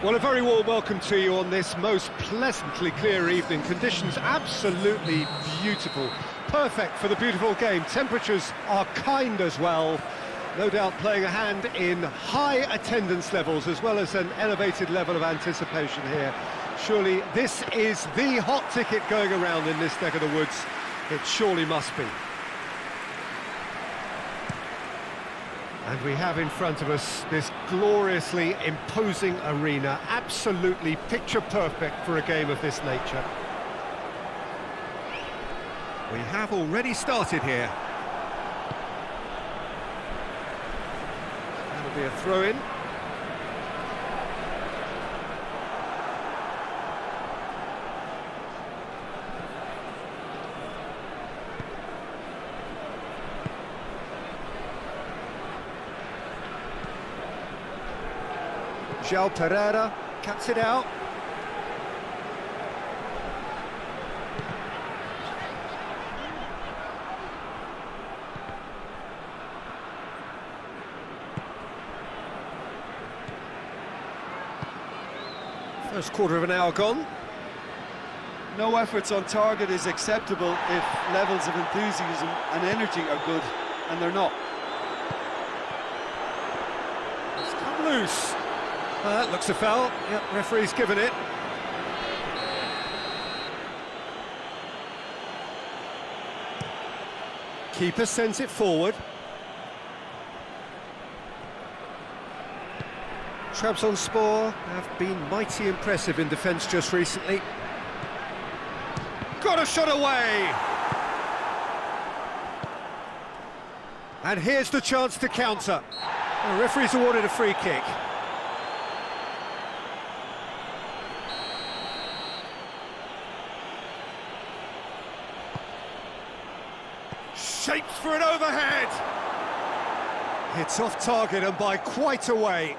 Well, a very warm welcome to you on this most pleasantly clear evening. Conditions absolutely beautiful. Perfect for the beautiful game. Temperatures are kind as well. No doubt playing a hand in high attendance levels as well as an elevated level of anticipation here. Surely this is the hot ticket going around in this neck of the woods. It surely must be. And we have in front of us this gloriously imposing arena, absolutely picture perfect for a game of this nature. We have already started here. That'll be a throw-in. João Pereira cuts it out. First quarter of an hour gone. No efforts on target is acceptable if levels of enthusiasm and energy are good, and they're not. It's come loose. That looks a foul. Yep, referee's given it. Keeper sends it forward. Trabzonspor have been mighty impressive in defence just recently. Got a shot away! And here's the chance to counter. The referee's awarded a free kick. Shapes for an overhead! It's off target and by quite a way.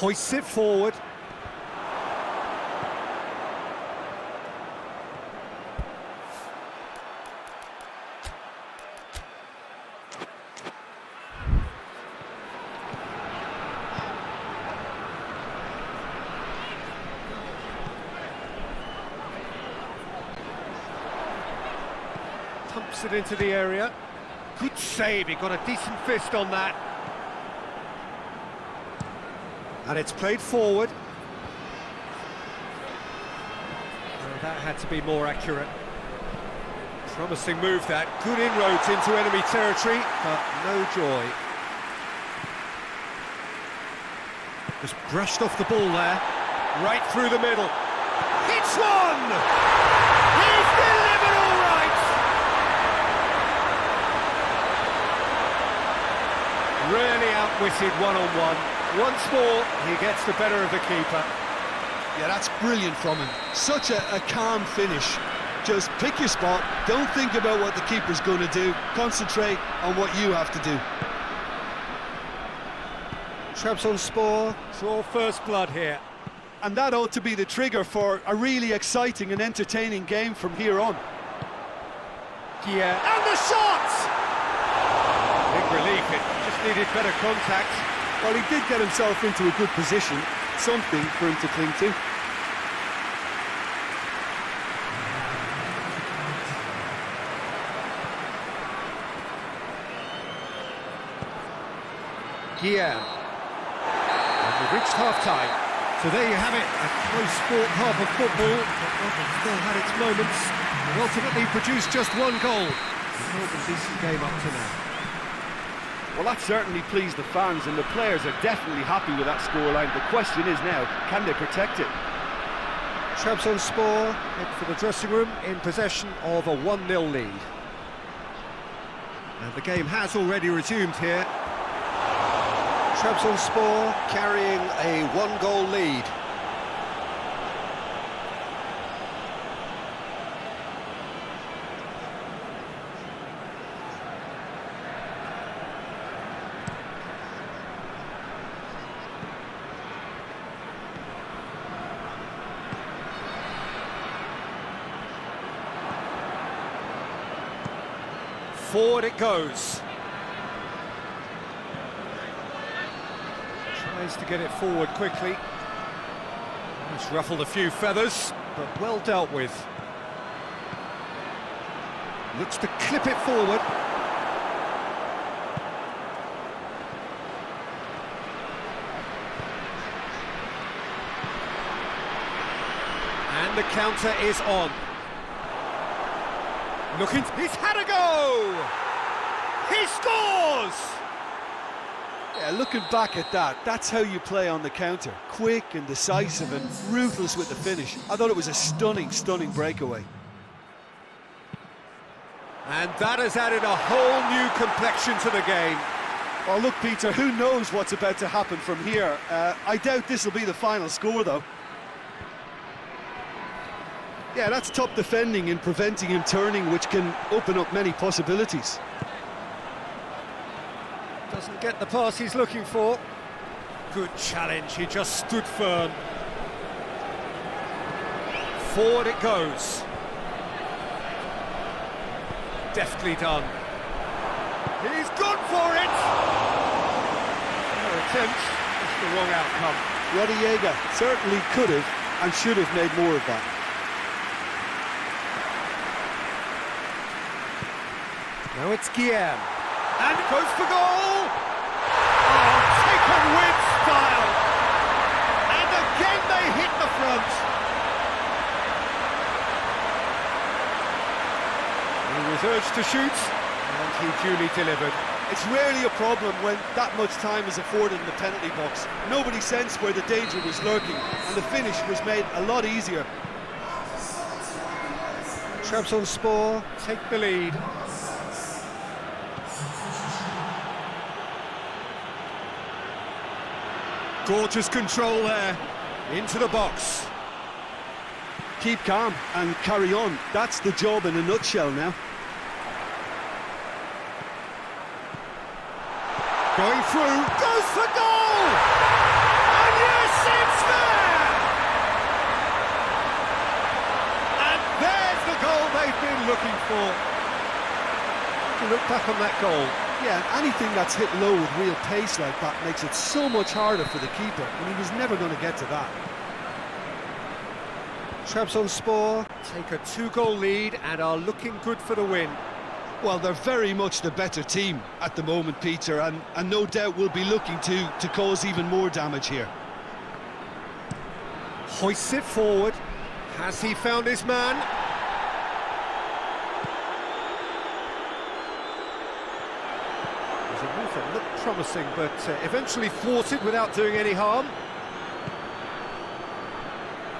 Hoists it forward. Pumps it into the area. Good save, he got a decent fist on that. And it's played forward. Oh, that had to be more accurate. Promising move that. Good inroads into enemy territory, but no joy. Just brushed off the ball there. Right through the middle. Hits one! He's delivered all right! Really outwitted one-on-one. Once more, he gets the better of the keeper. Yeah, that's brilliant from him. Such a calm finish. Just pick your spot, don't think about what the keeper's going to do, concentrate on what you have to do. Trabzonspor draw first blood here. And that ought to be the trigger for a really exciting and entertaining game from here on. Yeah, and the shot! Big relief, it just needed better contact. Well, he did get himself into a good position, something for him to cling to. Guillaume. And we've reached half-time. So there you have it, a close-fought half of football, but still had its moments, and ultimately produced just one goal. A decent game up to now. Well, that certainly pleased the fans, and the players are definitely happy with that scoreline. The question is now, can they protect it? Trabzonspor head for the dressing room in possession of a 1-0 lead. And the game has already resumed here. Trabzonspor carrying a 1-goal lead. Forward it goes. Tries to get it forward quickly. It's ruffled a few feathers, but well dealt with. Looks to clip it forward. And the counter is on. Looking, he's had a go! He scores! Yeah, looking back at that, that's how you play on the counter. Quick and decisive and ruthless with the finish. I thought it was a stunning, stunning breakaway. And that has added a whole new complexion to the game. Well, look, Peter, who knows what's about to happen from here. I doubt this will be the final score, though. Yeah, that's top defending and preventing him turning, which can open up many possibilities. Doesn't get the pass he's looking for. Good challenge, he just stood firm. Forward it goes. Deftly done. He's gone for it! No attempt, just the wrong outcome. Rodallega certainly could have and should have made more of that. Now it's Guillaume. And it goes for goal! Oh, taken with style! And again they hit the front! He was urged to shoot, and he duly delivered. It's rarely a problem when that much time is afforded in the penalty box. Nobody sensed where the danger was lurking, and the finish was made a lot easier. Trabzonspor take the lead. Gorgeous control there, into the box. Keep calm and carry on. That's the job in a nutshell now. Going through, goes for goal! And yes, it's there! And there's the goal they've been looking for. To look back on that goal. Yeah, and anything that's hit low with real pace like that makes it so much harder for the keeper, and he was never going to get to that. Trabzonspor take a 2-goal lead and are looking good for the win. Well, they're very much the better team at the moment, Peter, and no doubt will be looking to cause even more damage here. Hoists it forward. Has he found his man? There's a move that looked promising, but eventually thwarted without doing any harm.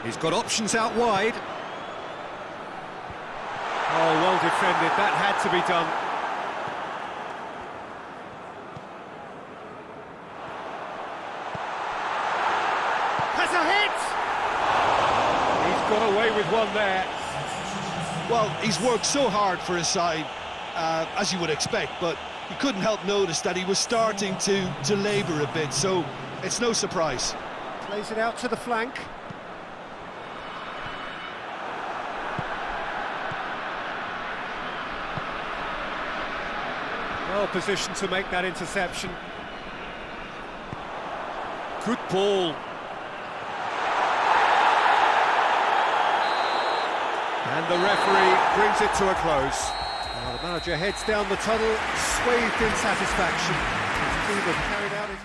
He's got options out wide. Oh, well defended, that had to be done. Has a hit! He's got away with one there. Well, he's worked so hard for his side, as you would expect, but you couldn't help notice that he was starting to labour a bit, so it's no surprise. Plays it out to the flank. Well positioned to make that interception. Good ball. And the referee brings it to a close. Well, the manager heads down the tunnel, swathed in satisfaction. His team have carried out his...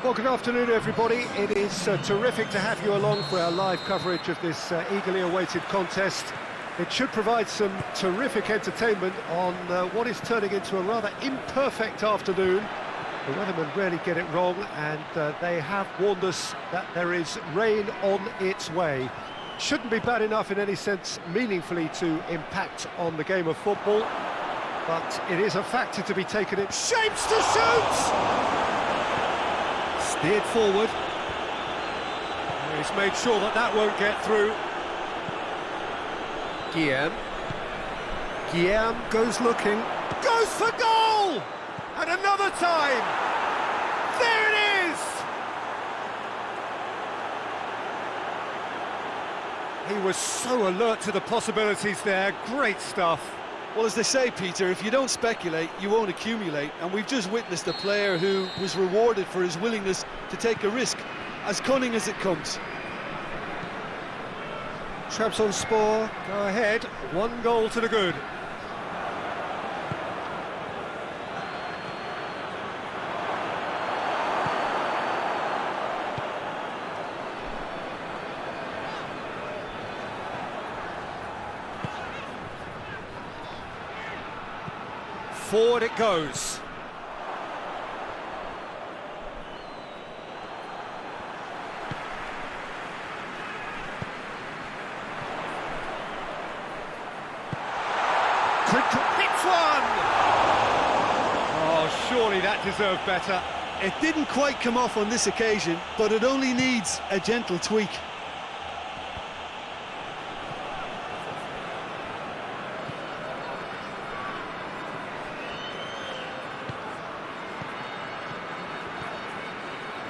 Well, good afternoon, everybody. It is terrific to have you along for our live coverage of this eagerly awaited contest. It should provide some terrific entertainment on what is turning into a rather imperfect afternoon. The weathermen rarely get it wrong, and they have warned us that there is rain on its way. Shouldn't be bad enough in any sense meaningfully to impact on the game of football, but it is a factor to be taken in. Shapes to shoot! Steered forward. He's made sure that that won't get through. Guillaume goes looking. Goes for goal! And another time! There it is! He was so alert to the possibilities there. Great stuff. Well, as they say, Peter, if you don't speculate, you won't accumulate. And we've just witnessed a player who was rewarded for his willingness to take a risk, as cunning as it comes. Trabzonspor go ahead, 1 goal to the good. Forward it goes. Hits one! Oh, surely that deserved better. It didn't quite come off on this occasion, but it only needs a gentle tweak.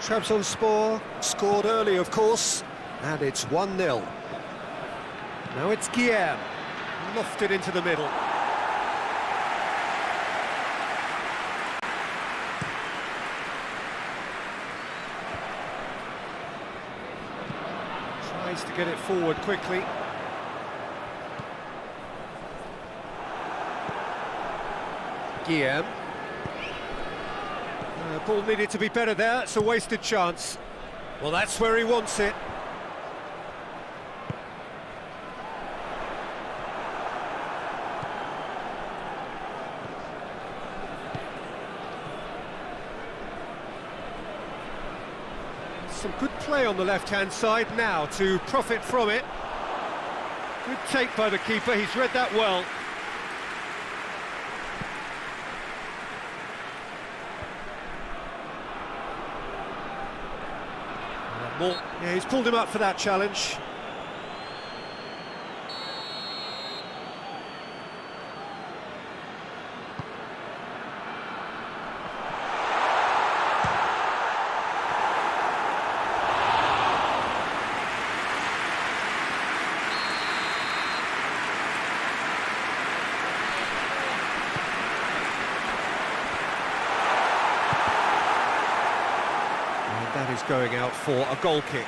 Trabzonspor scored early, of course, and it's 1-0. Now it's Guillaume, lofted into the middle. Tries to get it forward quickly. Guillaume. Ball needed to be better there, it's a wasted chance. Well, that's where he wants it. Some good play on the left-hand side now to profit from it. Good take by the keeper, he's read that well. Yeah, he's pulled him up for that challenge. That is going out for a goal kick.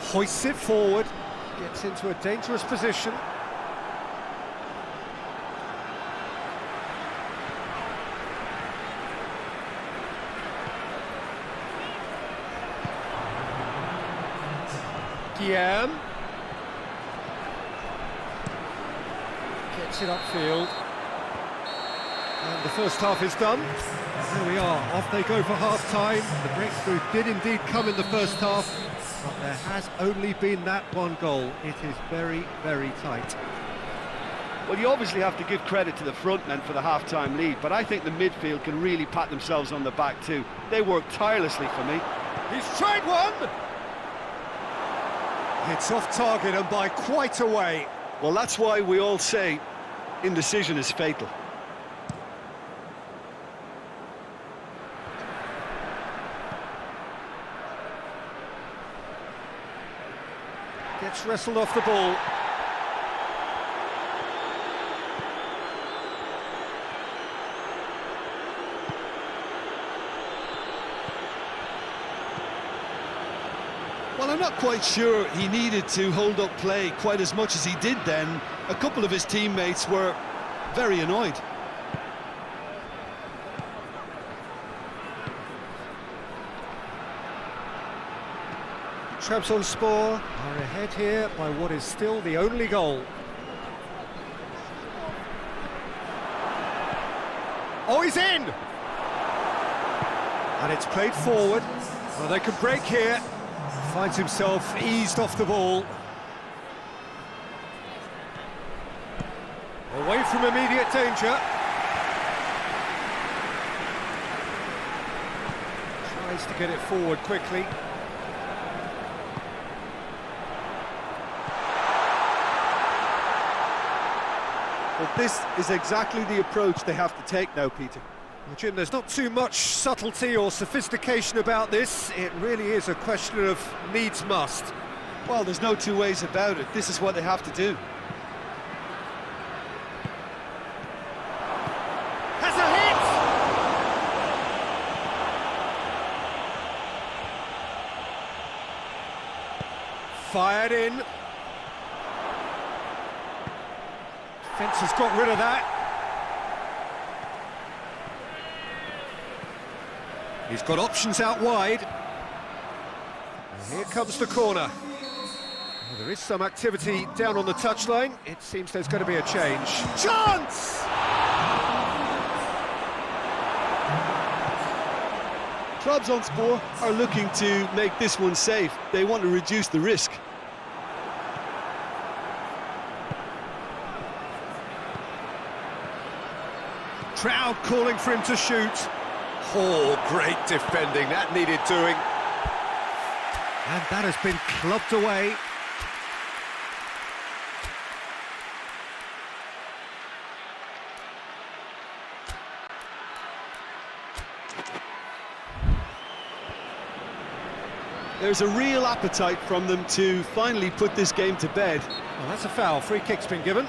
Hoists it forward, gets into a dangerous position. Guillaume gets it upfield, and the first half is done. There we are, off they go for half-time. The breakthrough did indeed come in the first half, but there has only been that 1 goal. It is very, very tight. Well, you obviously have to give credit to the front men for the half-time lead, but I think the midfield can really pat themselves on the back too. They work tirelessly for me. He's tried one! It's off target and by quite a way. Well, that's why we all say indecision is fatal. Gets wrestled off the ball. Well, I'm not quite sure he needed to hold up play quite as much as he did then. A couple of his teammates were very annoyed. Trabzonspor are ahead here by what is still the only goal. Oh, he's in! And it's played forward. Well, they can break here. Finds himself eased off the ball. Away from immediate danger. Tries to get it forward quickly. Well, this is exactly the approach they have to take now, Peter. Well, Jim, there's not too much subtlety or sophistication about this. It really is a question of needs must. Well, there's no two ways about it. This is what they have to do. Has a hit! Fired in. Defence has got rid of that. He's got options out wide. And here comes the corner. Well, there is some activity down on the touchline. It seems there's going to be a change. Chance! Trabzonspor are looking to make this one safe. They want to reduce the risk. Crowd calling for him to shoot. Oh, great defending, that needed doing. And that has been clubbed away. There's a real appetite from them to finally put this game to bed. Well, that's a foul, free kick's been given.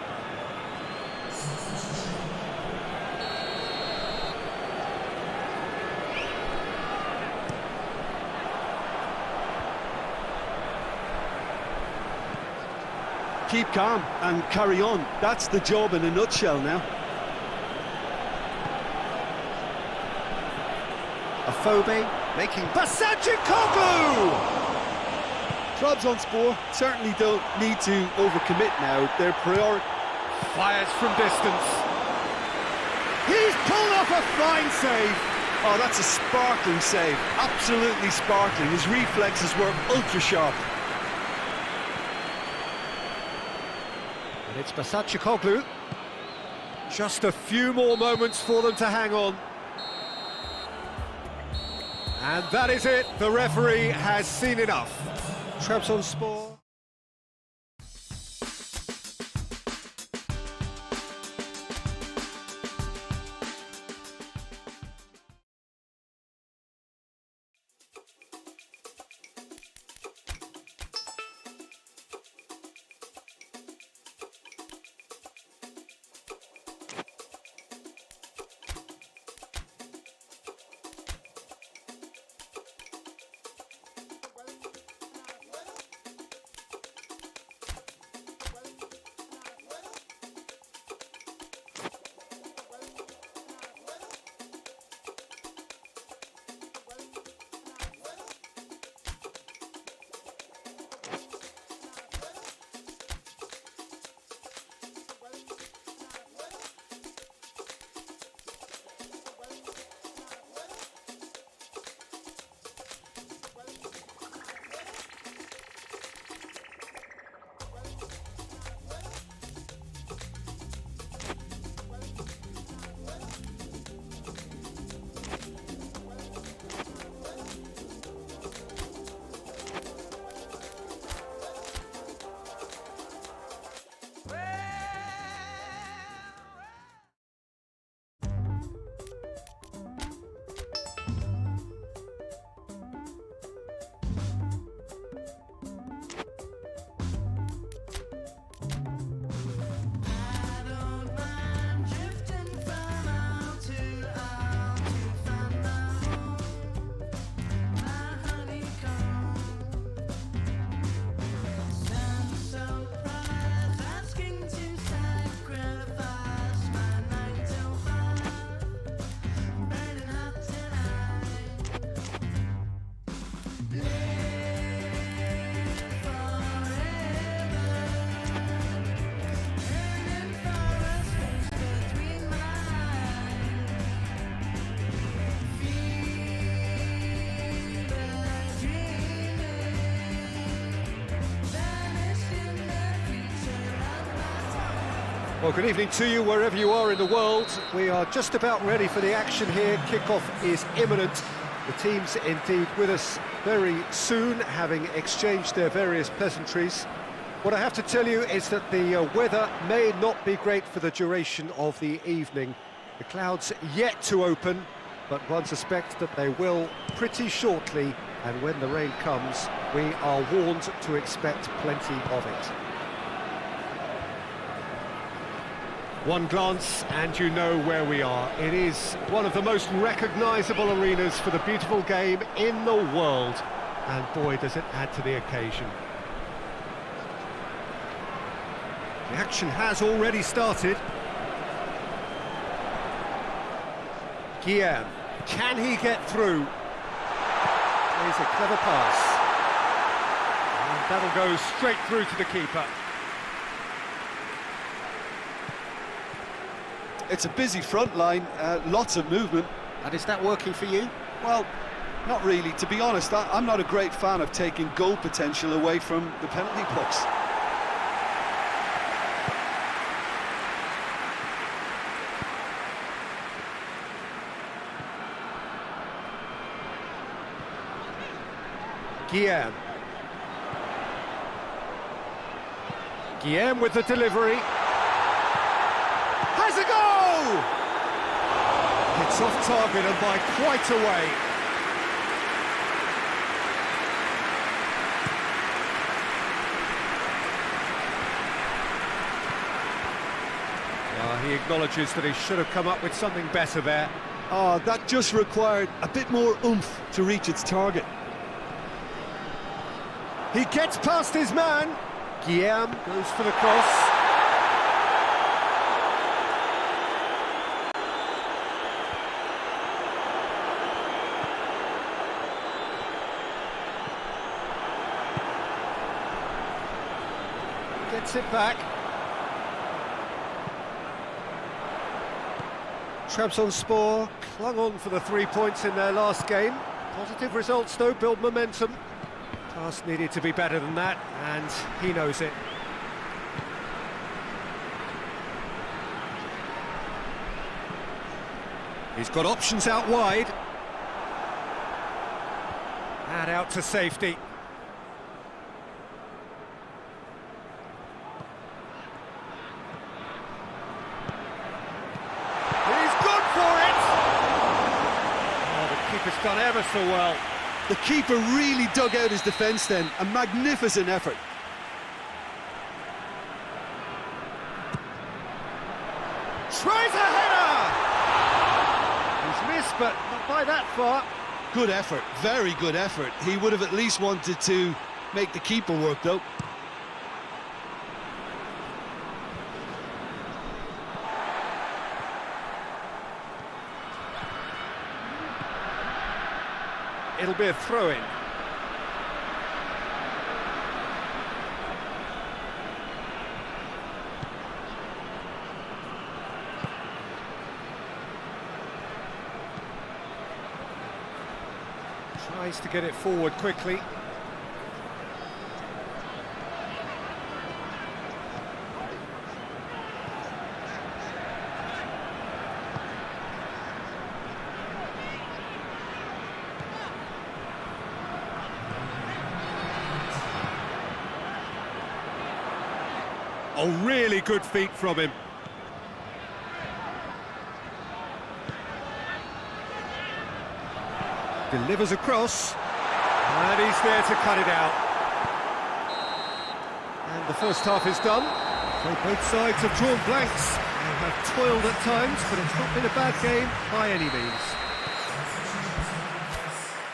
Keep calm and carry on. That's the job in a nutshell now. Afobe making Basacikoglu! Trabzonspor certainly don't need to overcommit now. Their priority... Fires from distance. He's pulled off a fine save. Oh, that's a sparkling save. Absolutely sparkling. His reflexes were ultra sharp. And it's Basacikoglu. Just a few more moments for them to hang on. And that is it. The referee has seen enough. Trabzonspor. Well, good evening to you wherever you are in the world. We are just about ready for the action here. Kickoff is imminent. The teams indeed with us very soon, having exchanged their various pleasantries. What I have to tell you is that the weather may not be great for the duration of the evening. The clouds yet to open, but one suspects that they will pretty shortly, and when the rain comes, we are warned to expect plenty of it. One glance and you know where we are. It is one of the most recognisable arenas for the beautiful game in the world. And boy, does it add to the occasion. The action has already started. Guillaume, can he get through? Plays a clever pass. And that'll go straight through to the keeper. It's a busy front line, lots of movement. And is that working for you? Well, not really. To be honest, I'm not a great fan of taking goal potential away from the penalty box. Guillaume. Guillaume with the delivery. Has a goal! It's off target and by quite a way. He acknowledges that he should have come up with something better there. Oh, that just required a bit more oomph to reach its target. He gets past his man. Guillaume goes for the cross. Gets it back. Trabzonspor clung on for the 3 points in their last game. Positive results though, build momentum. Task needed to be better than that, and he knows it. He's got options out wide. And out to safety. It's done ever so well. The keeper really dug out his defence then. A magnificent effort. Tries a header! He's missed, but not by that far. Good effort, very good effort. He would have at least wanted to make the keeper work though. It'll be a throw-in. Tries to get it forward quickly. Oh, really good feet from him. Delivers across, and he's there to cut it out. And the first half is done. So both sides have drawn blanks and have toiled at times, but it's not been a bad game by any means.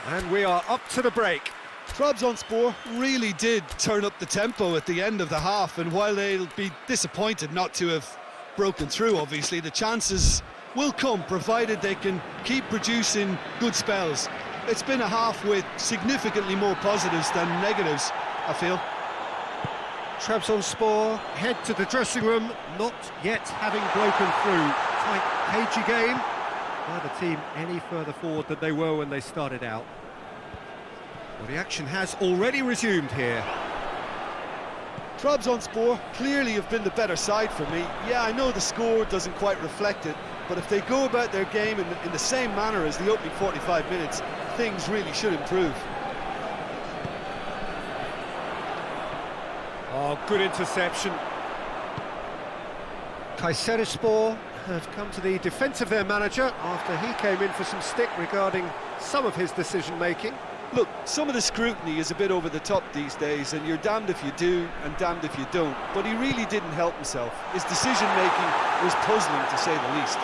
And we are up to the break. Trabzonspor really did turn up the tempo at the end of the half, and while they'll be disappointed not to have broken through, obviously, the chances will come, provided they can keep producing good spells. It's been a half with significantly more positives than negatives, I feel. Trabzonspor head to the dressing room, not yet having broken through. Tight, cagey game. Neither team any further forward than they were when they started out. Well, the action has already resumed here. Trabzonspor clearly have been the better side for me. Yeah, I know the score doesn't quite reflect it, but if they go about their game in the same manner as the opening 45 minutes, things really should improve. Oh, good interception. SERİSİ have come to the defence of their manager after he came in for some stick regarding some of his decision-making. Look, some of the scrutiny is a bit over the top these days, and you're damned if you do and damned if you don't. But he really didn't help himself. His decision-making was puzzling, to say the least.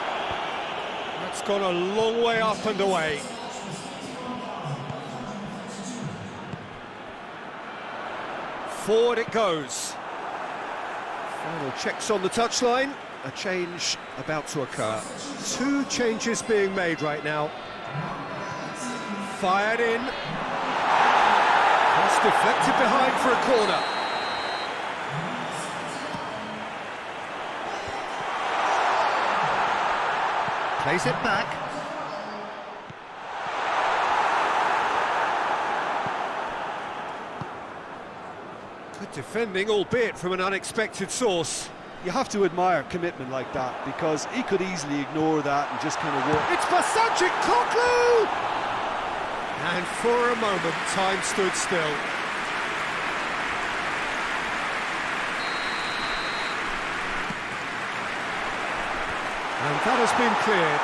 That's gone a long way up and away. Forward it goes. Final checks on the touchline. A change about to occur. Two changes being made right now. Fired in. Cross deflected behind for a corner. Plays it back. Good defending, albeit from an unexpected source. You have to admire commitment like that, because he could easily ignore that and just kind of walk. It's Koklu! And for a moment, time stood still. And that has been cleared.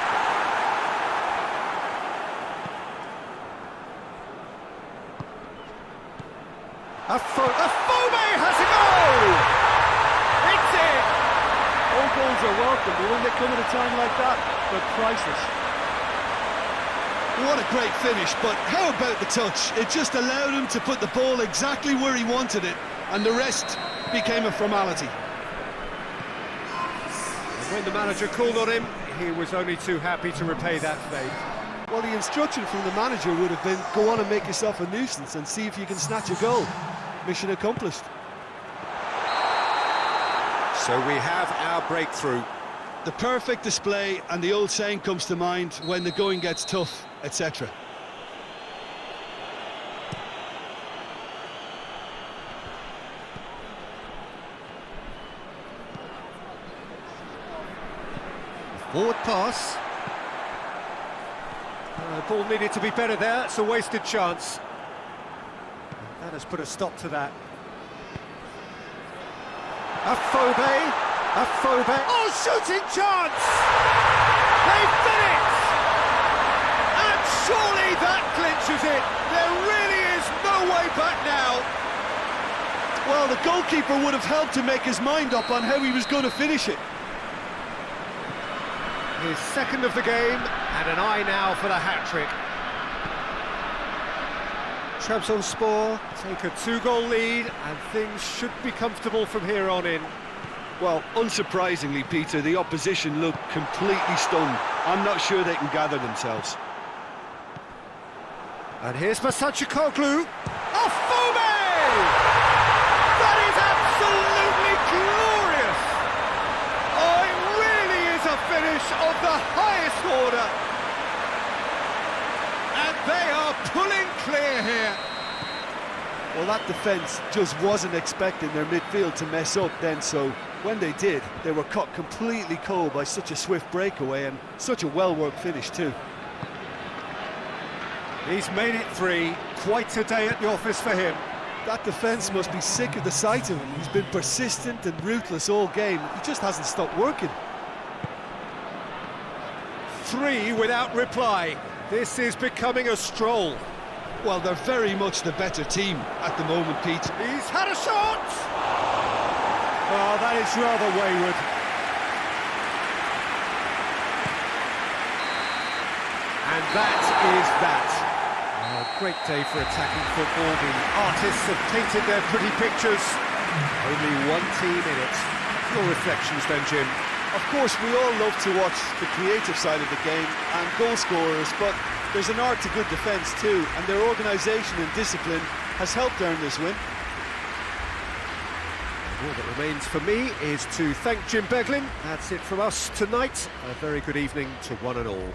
Afobe has a goal! It's in! All goals are welcome, but when they come at a time like that, they're priceless. What a great finish, but how about the touch? It just allowed him to put the ball exactly where he wanted it, and the rest became a formality. And when the manager called on him, he was only too happy to repay that favour. Well, the instruction from the manager would have been, go on and make yourself a nuisance and see if you can snatch a goal. Mission accomplished. So we have our breakthrough. The perfect display, and the old saying comes to mind, when the going gets tough, etc. Forward pass. The ball needed to be better there, it's a wasted chance. That has put a stop to that. Afobe. Oh, shooting chance! They've done it! And surely that clinches it. There really is no way back now. Well, the goalkeeper would have helped to make his mind up on how he was going to finish it. His second of the game, and an eye now for the hat-trick. Trabzonspor take a 2-goal lead, and things should be comfortable from here on in. Well, unsurprisingly, Peter, the opposition look completely stunned. I'm not sure they can gather themselves. And here's Koklu. Afobe! That is absolutely glorious! Oh, it really is a finish of the highest order. And they are pulling clear here. Well, that defence just wasn't expecting their midfield to mess up then, so when they did, they were caught completely cold by such a swift breakaway and such a well-worked finish too. He's made it 3, quite a day at the office for him. That defence must be sick of the sight of him. He's been persistent and ruthless all game. He just hasn't stopped working. 3 without reply. This is becoming a stroll. Well, they're very much the better team at the moment, Pete. He's had a shot! Oh, that is rather wayward. And that is that. A great day for attacking football. The artists have painted their pretty pictures. Only one team in it. Your reflections then, Jim? Of course, we all love to watch the creative side of the game and goal scorers, but there's an art to good defence too, and their organisation and discipline has helped earn this win. All that remains for me is to thank Jim Beglin. That's it from us tonight. A very good evening to one and all.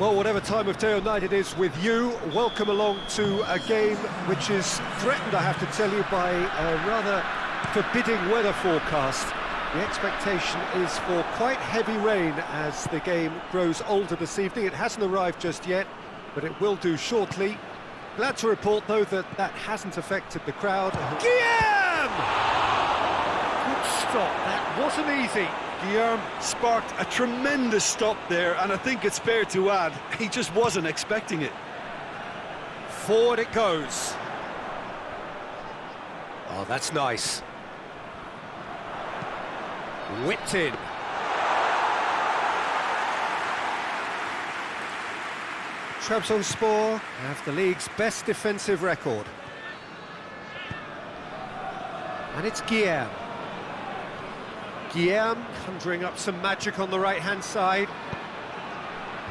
Well, whatever time of day or night it is with you, welcome along to a game which is threatened, I have to tell you, by a rather forbidding weather forecast. The expectation is for quite heavy rain as the game grows older this evening. It hasn't arrived just yet, but it will do shortly. Glad to report, though, that that hasn't affected the crowd. Guillaume! Good stop, that wasn't easy. Guillaume sparked a tremendous stop there, and I think it's fair to add, he just wasn't expecting it. Forward it goes. Oh, that's nice. Whipped in. Trabzonspor have the league's best defensive record. And it's Guillaume. Guillaume conjuring up some magic on the right-hand side.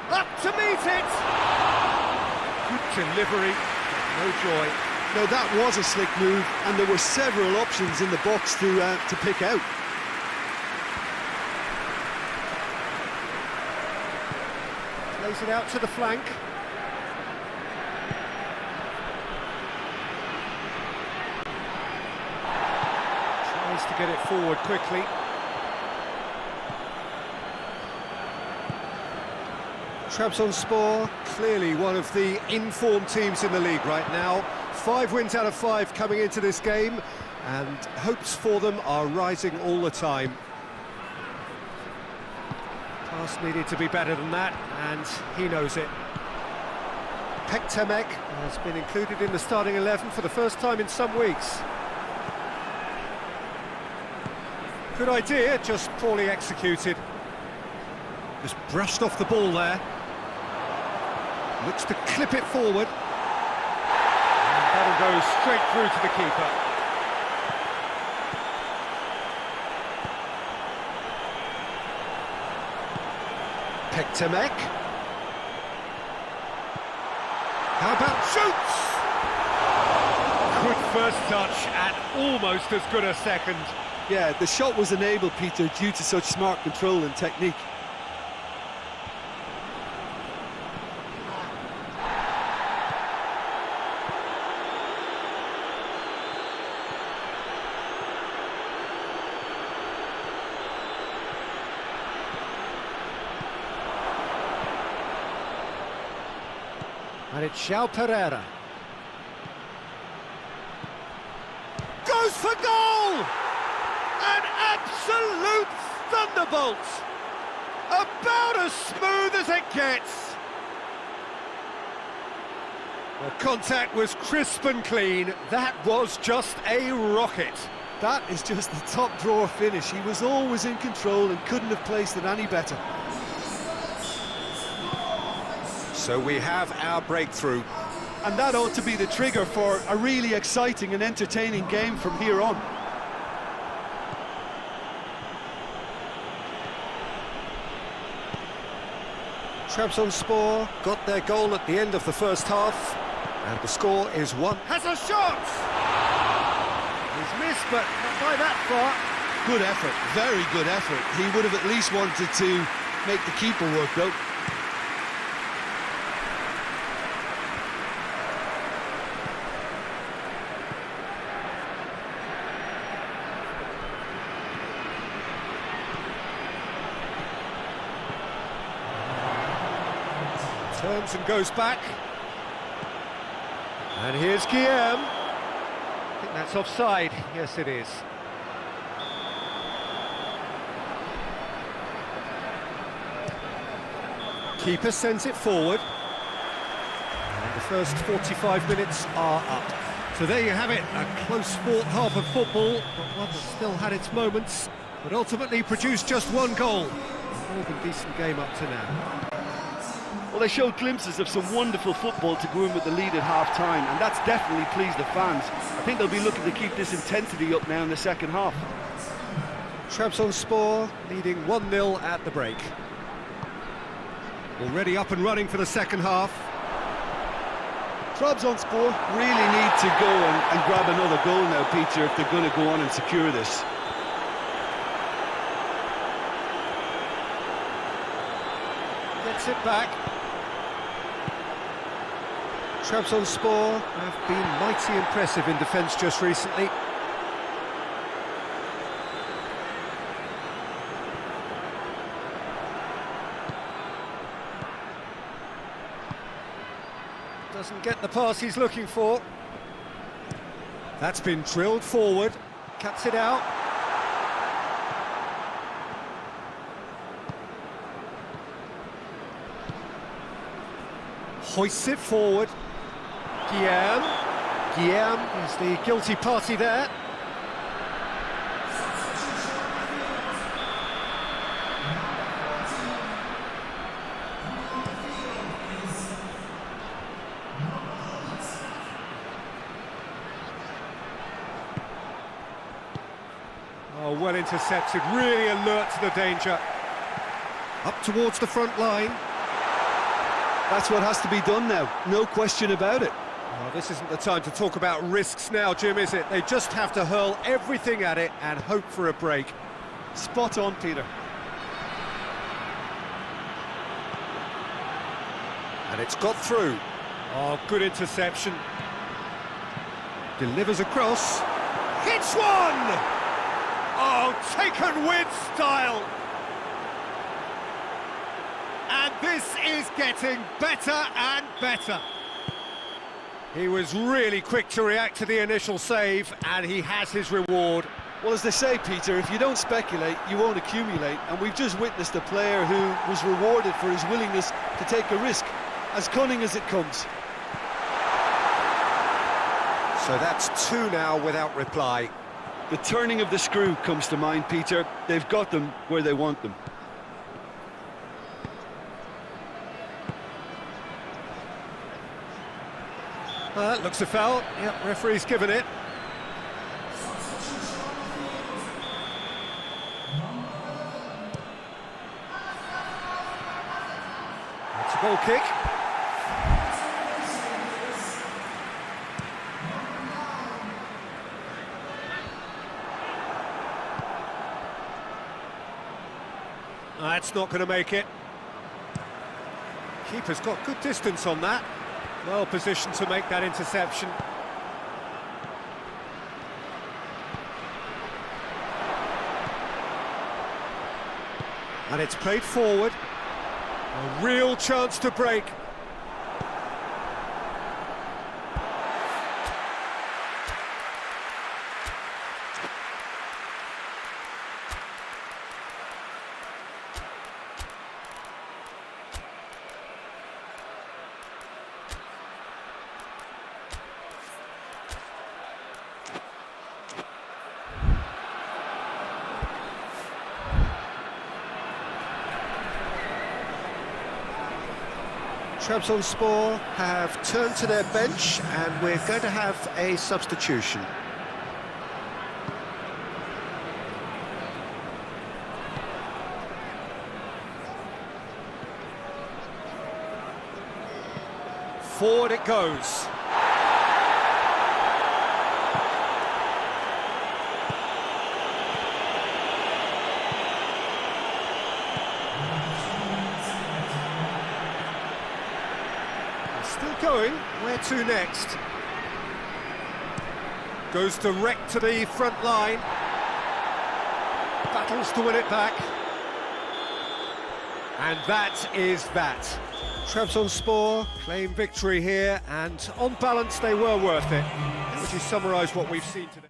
Up to meet it! Good delivery, no joy. Now that was a slick move, and there were several options in the box to pick out. Plays it out to the flank. Tries to get it forward quickly. Trabzonspor, clearly one of the informed teams in the league right now. 5 wins out of 5 coming into this game, and hopes for them are rising all the time. Pass needed to be better than that, and he knows it. Pektemek has been included in the starting 11 for the first time in some weeks. Good idea, just poorly executed. Just brushed off the ball there. Looks to clip it forward. And that'll go straight through to the keeper. Pektemek. How about shoots? Good first touch and almost as good a second. Yeah, the shot was enabled, Peter, due to such smart control and technique. And it's João Pereira. Goes for goal! An absolute thunderbolt! About as smooth as it gets! The contact was crisp and clean. That was just a rocket. That is just the top drawer finish. He was always in control and couldn't have placed it any better. So we have our breakthrough. And that ought to be the trigger for a really exciting and entertaining game from here on. Trabzonspor got their goal at the end of the first half, and the score is 1. Has a shot! He's missed, but not by that far. Good effort, very good effort. He would have at least wanted to make the keeper work, though. Turns and goes back. And here's Guillaume. I think that's offside. Yes, it is. Keeper sends it forward. And the first 45 minutes are up. So there you have it, a close-fought half of football, but one that still had its moments, but ultimately produced just 1 goal. A more than decent game up to now. Well, they showed glimpses of some wonderful football to go in with the lead at half-time, and that's definitely pleased the fans. I think they'll be looking to keep this intensity up now in the second half. Trabzonspor leading 1-0 at the break. Already up and running for the second half. Trabzonspor really need to go and grab another goal now, Peter, if they're going to go on and secure this. Gets it back. Trabzonspor have been mighty impressive in defence just recently. Doesn't get the pass he's looking for. That's been drilled forward, cuts it out. Hoists it forward. Guillaume is the guilty party there. Oh, well intercepted, really alert to the danger. Up towards the front line. That's what has to be done now, no question about it. Well, this isn't the time to talk about risks now, Jim, is it? They just have to hurl everything at it and hope for a break. Spot on, Peter. And it's got through. Oh, good interception. Delivers across. Hits one! Oh, taken with style. And this is getting better and better. He was really quick to react to the initial save, and he has his reward. Well, as they say, Peter, if you don't speculate, you won't accumulate. And we've just witnessed a player who was rewarded for his willingness to take a risk, as cunning as it comes. So that's two now without reply. The turning of the screw comes to mind, Peter. They've got them where they want them. Looks a foul. Yep, referee's given it. It's a goal kick. That's not going to make it. Keeper's got good distance on that. Well positioned to make that interception. And it's played forward. A real chance to break. Trabzonspor have turned to their bench, and we're going to have a substitution. Forward it goes. Still going. Where to next? Goes direct to the front line. Battles to win it back. And that is that. Trabzonspor claim victory here, and on balance they were worth it. How would you summarise what we've seen today?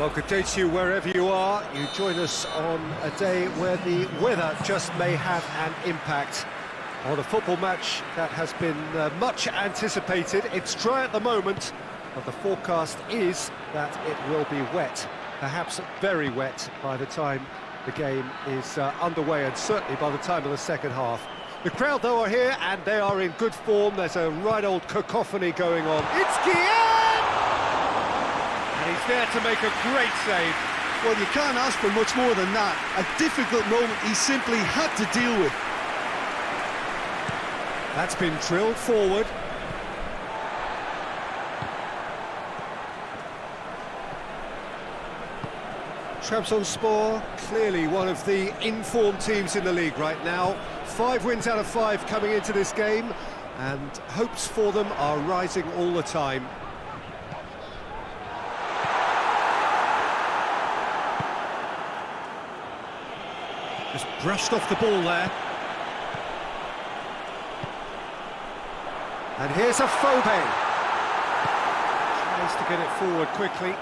Well, good day to you wherever you are. You join us on a day where the weather just may have an impact on a football match that has been much anticipated. It's dry at the moment, but the forecast is that it will be wet, perhaps very wet by the time the game is underway, and certainly by the time of the second half. The crowd, though, are here, and they are in good form. There's a right old cacophony going on. It's Guillaume! And he's there to make a great save. Well, you can't ask for much more than that. A difficult moment he simply had to deal with. That's been drilled forward. Trabzonspor, clearly one of the informed teams in the league right now. 5 wins out of 5 coming into this game, and hopes for them are rising all the time. Just brushed off the ball there. And here's a Phobe. Tries to get it forward quickly.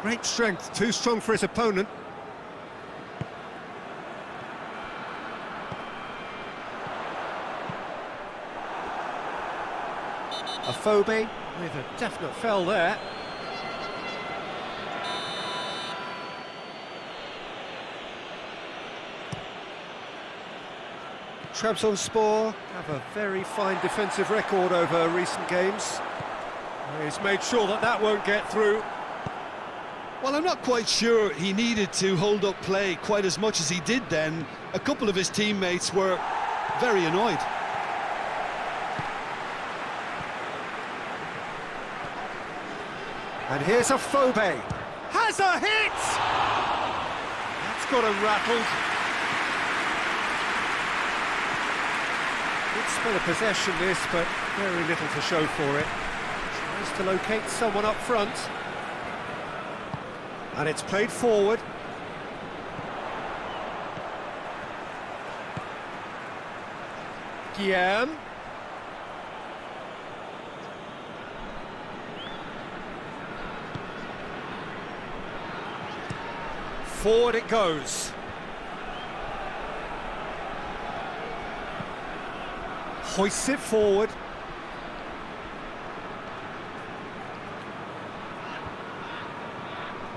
Great strength, too strong for his opponent. A Phobe with a definite foul there. Trabzonspor have a very fine defensive record over recent games. He's made sure that that won't get through. Well, I'm not quite sure he needed to hold up play quite as much as he did then. A couple of his teammates were very annoyed. And here's a Phobe. Has a hit! That's got him rattled. Good spell of possession this, but very little to show for it. Tries to locate someone up front. And it's played forward. Guillaume. Forward it goes. Hoists it forward.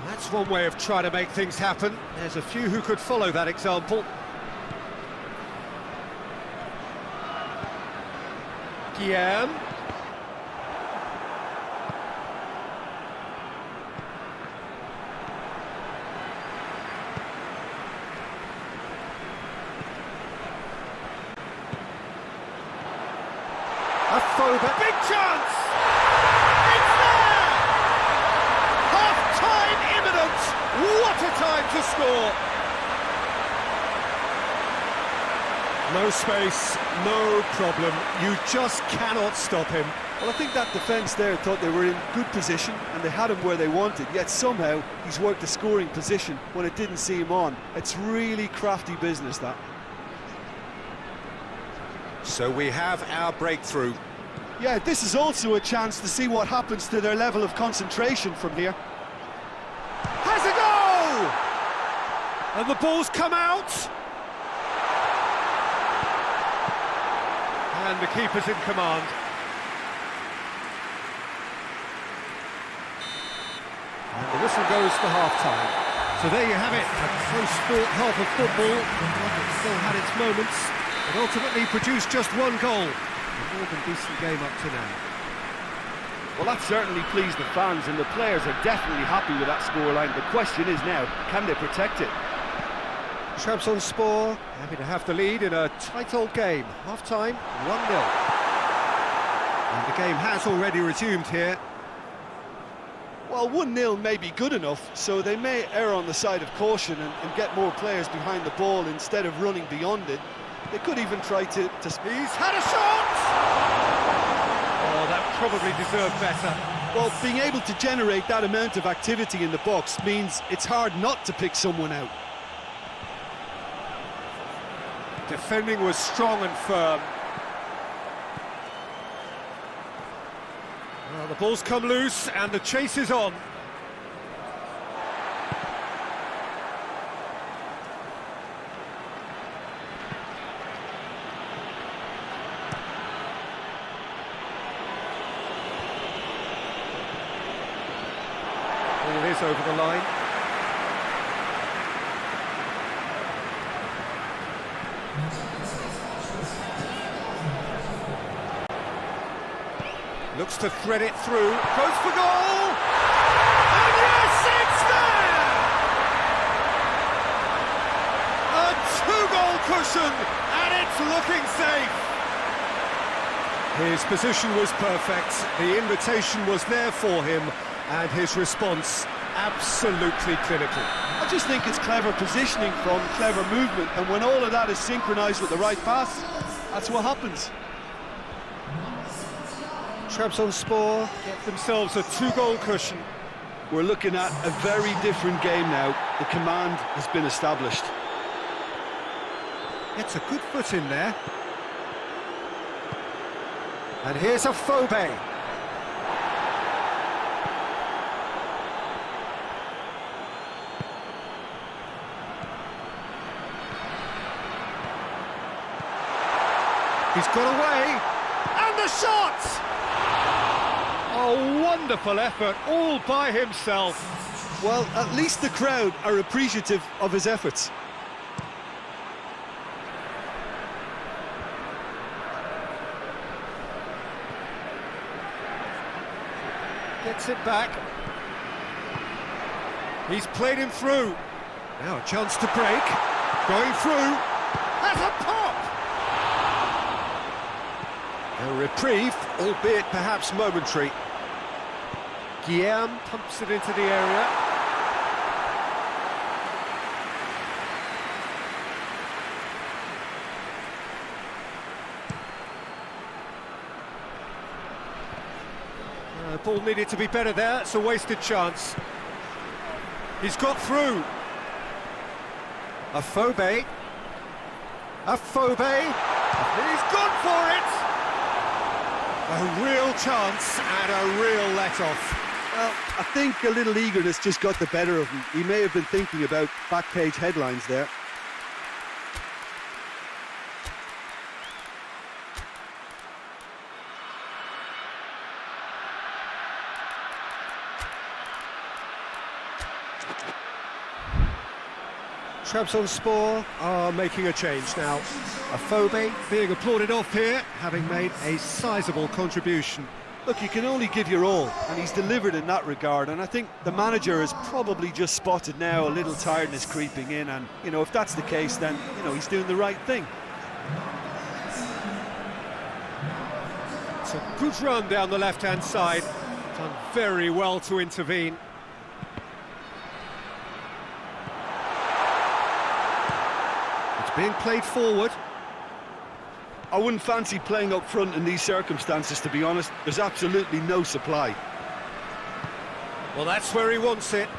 That's one way of trying to make things happen. There's a few who could follow that example. Guillaume. A Phobe. Big chance! It's there! Half-time imminent! What a time to score! No space, no problem. You just cannot stop him. Well, I think that defence there thought they were in good position and they had him where they wanted, yet somehow he's worked a scoring position when it didn't seem on. It's really crafty business, that. So we have our breakthrough. Yeah, this is also a chance to see what happens to their level of concentration from here. Has a go! And the ball's come out. And the keeper's in command. And the whistle goes for half-time. So there you have it, a close-fought half of football. It still had its moments, but ultimately produced just one goal. A more than decent game up to now. Well, that certainly pleased the fans, and the players are definitely happy with that scoreline. The question is now, can they protect it? Trabzonspor happy to have the lead in a tight old game. Half-time, 1-0. And the game has already resumed here. Well, 1-0 may be good enough, so they may err on the side of caution and get more players behind the ball instead of running beyond it. They could even try to... He's had a shot! Oh, that probably deserved better. Well, being able to generate that amount of activity in the box means it's hard not to pick someone out. Defending was strong and firm. Well, the ball's come loose and the chase is on. goes over the line. Looks to thread it through, goes for goal! And yes, it's there! A two-goal cushion, and it's looking safe! His position was perfect, the invitation was there for him, and his response absolutely clinical. I just think it's clever positioning from clever movement, and when all of that is synchronised with the right pass, that's what happens. Trabzonspor get themselves a two-goal cushion. We're looking at a very different game now. The command has been established. Gets a good foot in there. And here's a Phobe. He's got away. And the shot! A wonderful effort, all by himself. Well, at least the crowd are appreciative of his efforts. Gets it back. He's played him through. Now a chance to break. Going through. Has a pop! A reprieve, albeit perhaps momentary. Guillaume pumps it into the area. The ball needed to be better there, it's a wasted chance. He's got through. A Phobe. A Phobe. He's gone for it! A real chance and a real let-off. Well, I think a little eagerness just got the better of him. He may have been thinking about back-page headlines there. Trabzonspor are making a change now. A Phobe being applauded off here, having made a sizable contribution. Look, you can only give your all, and he's delivered in that regard, and I think the manager has probably just spotted now a little tiredness creeping in, and, you know, if that's the case, then, you know, he's doing the right thing. It's a good run down the left-hand side. Done very well to intervene. It's being played forward. I wouldn't fancy playing up front in these circumstances, to be honest. There's absolutely no supply. Well, that's where he wants it.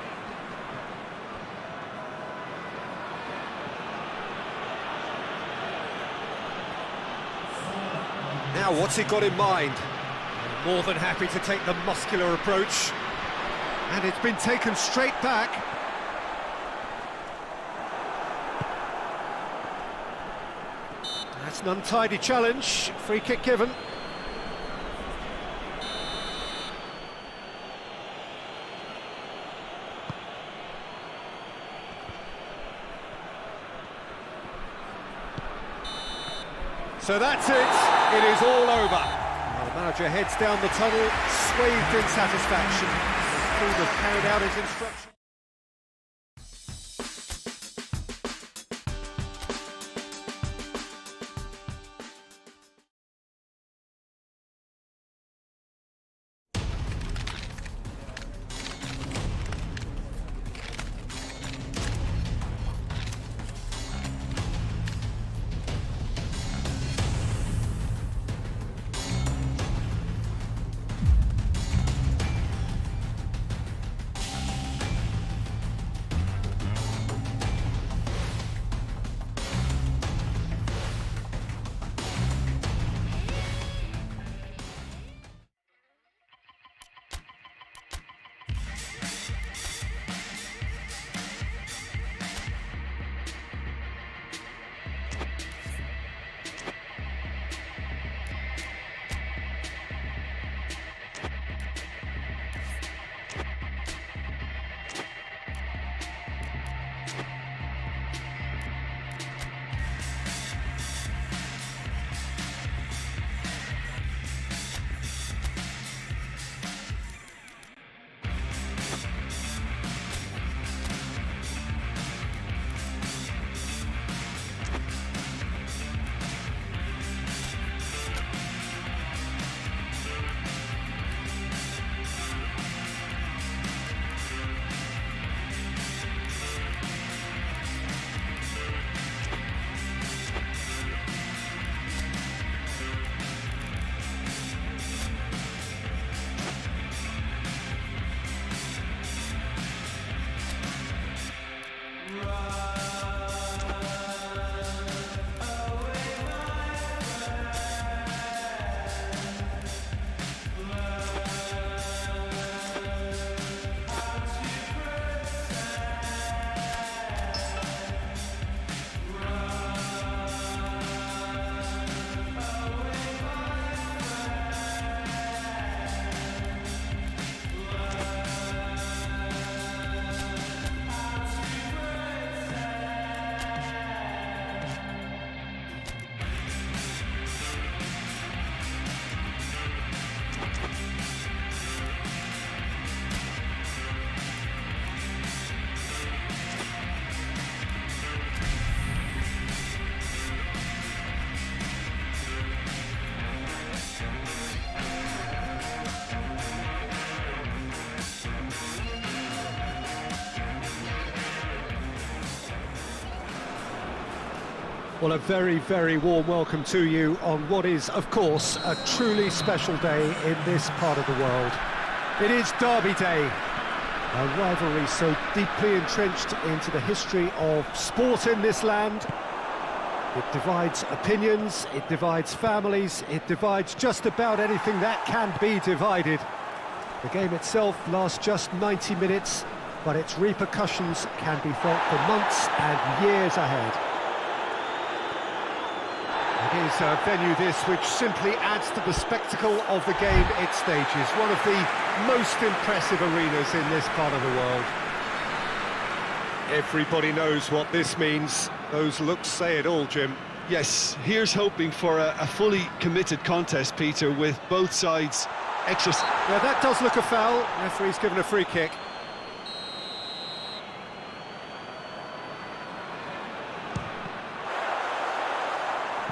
Now, what's he got in mind? More than happy to take the muscular approach. And it's been taken straight back. That's an untidy challenge. Free kick given. So that's it. It is all over. Now the manager heads down the tunnel, swathed in satisfaction. The team have carried out his instructions. Well, a very, very warm welcome to you on what is, of course, a truly special day in this part of the world. It is Derby Day, a rivalry so deeply entrenched into the history of sport in this land. It divides opinions, it divides families, it divides just about anything that can be divided. The game itself lasts just 90 minutes, but its repercussions can be felt for months and years ahead. It is a venue this which simply adds to the spectacle of the game it stages. One of the most impressive arenas in this part of the world. Everybody knows what this means. Those looks say it all, Jim. Yes, here's hoping for a fully committed contest, Peter, with both sides extra... Yeah, that does look a foul. Referee's given a free kick.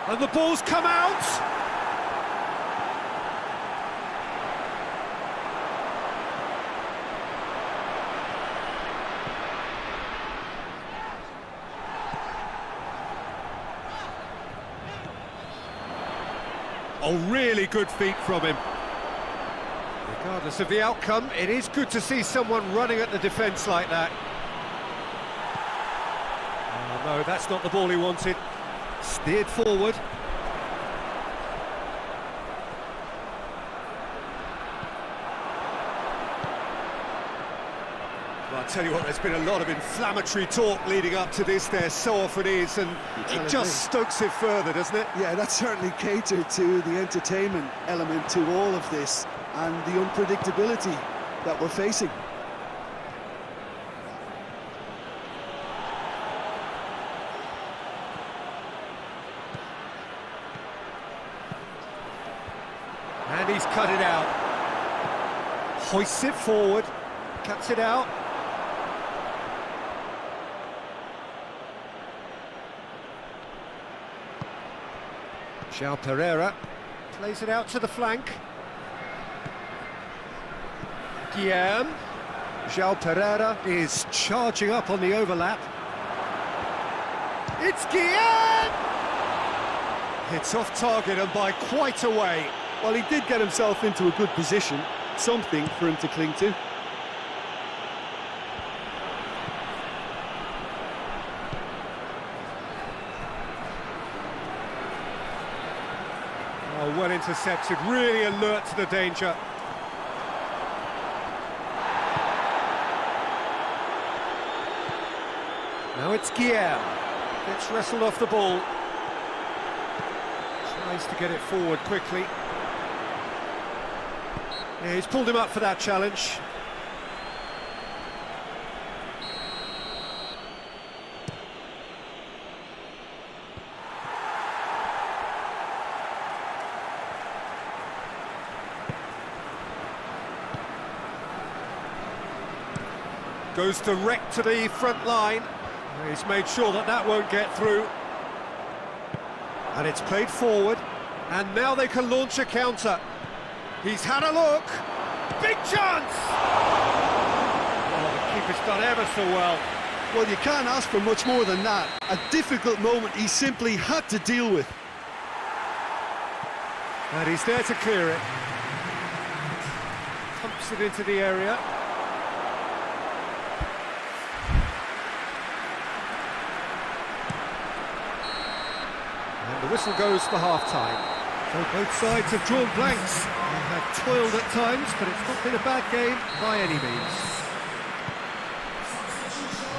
And the ball's come out! Oh, really good feet from him. Regardless of the outcome, it is good to see someone running at the defence like that. Oh, no, that's not the ball he wanted. Steered forward. Well, I'll tell you what, there's been a lot of inflammatory talk leading up to this. There so often is, and it just stokes it further, doesn't it? Yeah, that certainly catered to the entertainment element to all of this and the unpredictability that we're facing. And he's cut it out. Hoists it forward, cuts it out. João Pereira plays it out to the flank. Guillaume. João Pereira is charging up on the overlap. It's Guillaume! It's off target and by quite a way. Well, he did get himself into a good position, something for him to cling to. Oh, well intercepted, really alert to the danger. Now it's Guillaume. Gets wrestled off the ball. Tries to get it forward quickly. Yeah, he's pulled him up for that challenge. Goes direct to the front line. He's made sure that that won't get through. And it's played forward. And now they can launch a counter. He's had a look. Big chance! Oh, the keeper's done ever so well. Well, you can't ask for much more than that. A difficult moment he simply had to deal with. And he's there to clear it. Pumps it into the area. And the whistle goes for half-time. So both sides have drawn blanks. They have toiled at times, but it's not been a bad game by any means.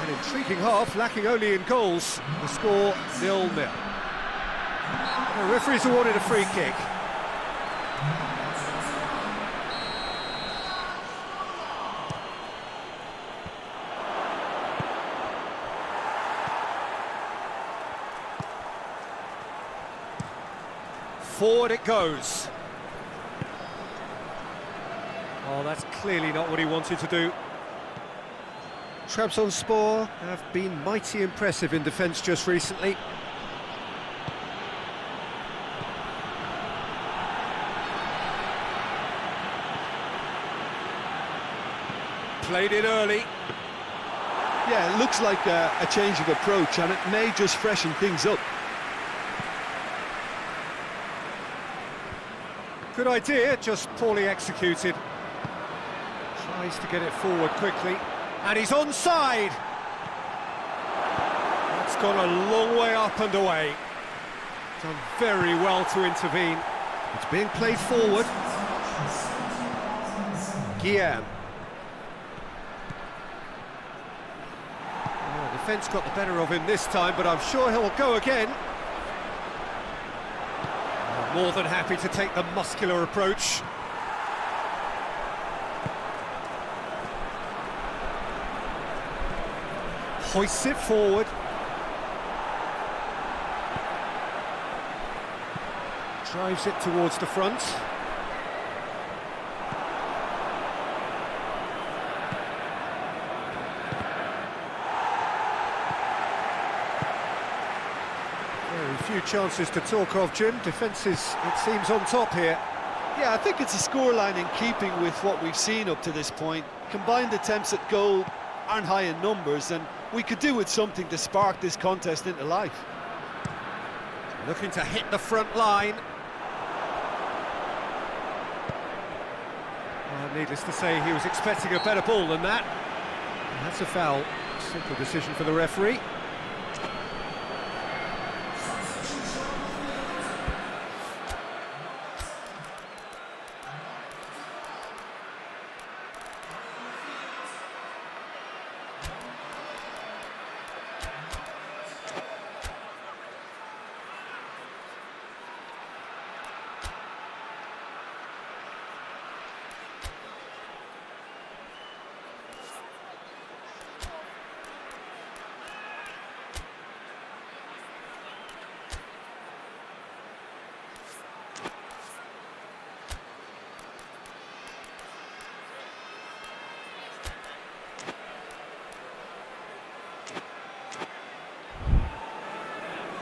An intriguing half, lacking only in goals. The score 0-0. The referee's awarded a free kick. Forward it goes. Oh, that's clearly not what he wanted to do. Trabzonspor have been mighty impressive in defence just recently. Played it early. Yeah, it looks like a change of approach, and it may just freshen things up. Good idea, just poorly executed. Tries to get it forward quickly. And he's onside! That's gone a long way up and away. Done very well to intervene. It's being played forward. Guillaume. Oh, defence got the better of him this time, but I'm sure he'll go again. Oh, more than happy to take the muscular approach. Hoists it forward. Drives it towards the front. Very few chances to talk of, Jim. Defence is, it seems, on top here. Yeah, I think it's a scoreline in keeping with what we've seen up to this point. Combined attempts at goal aren't high in numbers, and we could do with something to spark this contest into life. Looking to hit the front line. Needless to say, he was expecting a better ball than that. And that's a foul. Simple decision for the referee.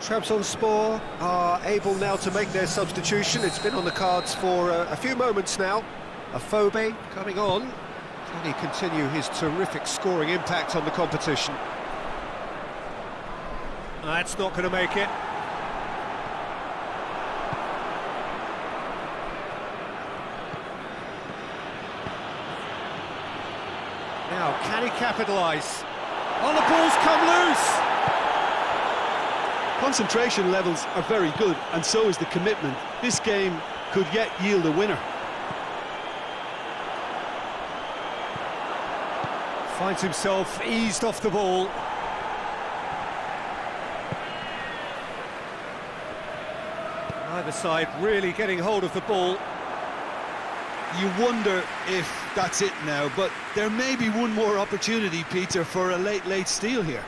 Trabzonspor are able now to make their substitution. It's been on the cards for a few moments now. Afobe coming on. Can he continue his terrific scoring impact on the competition? That's not going to make it. Now, can he capitalise? Oh, the ball's come loose! Concentration levels are very good, and so is the commitment. This game could yet yield a winner. Finds himself eased off the ball. Either side really getting hold of the ball. You wonder if that's it now, but there may be one more opportunity, Peter, for a late steal here.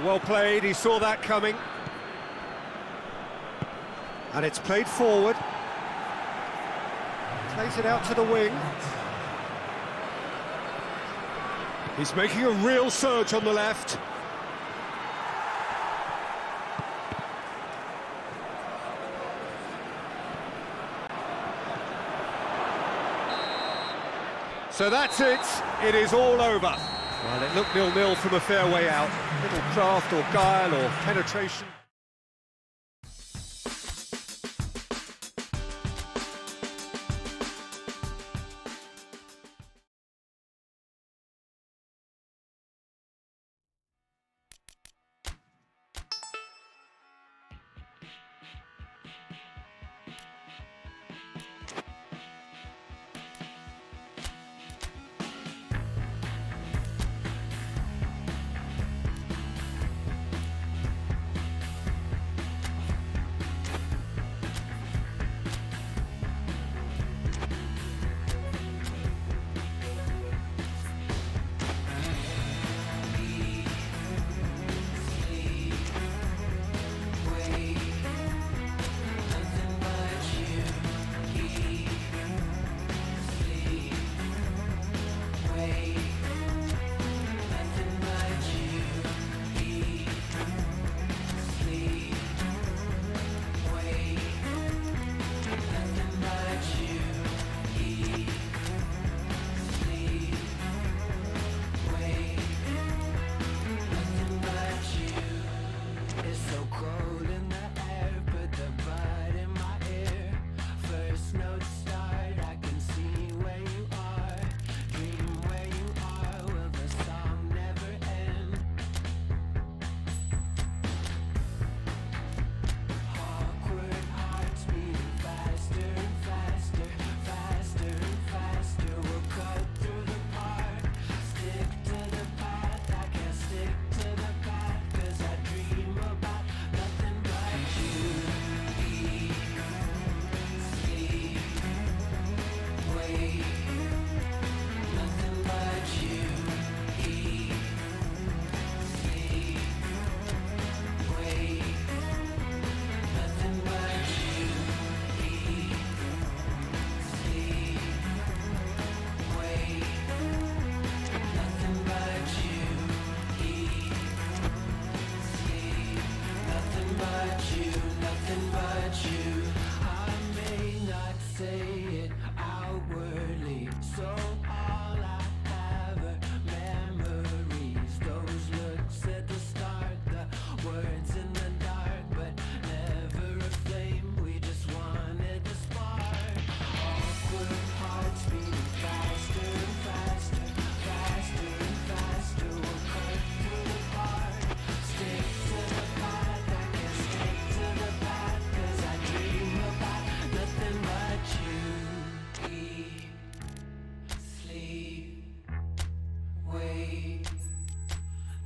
Well played, he saw that coming. And it's played forward. Played Plays it out to the wing. He's making a real surge on the left. So that's it. It is all over. Well, it looked 0-0 from a fair way out. Little craft or guile or penetration.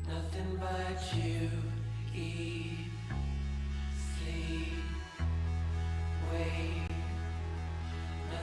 Nothing but you,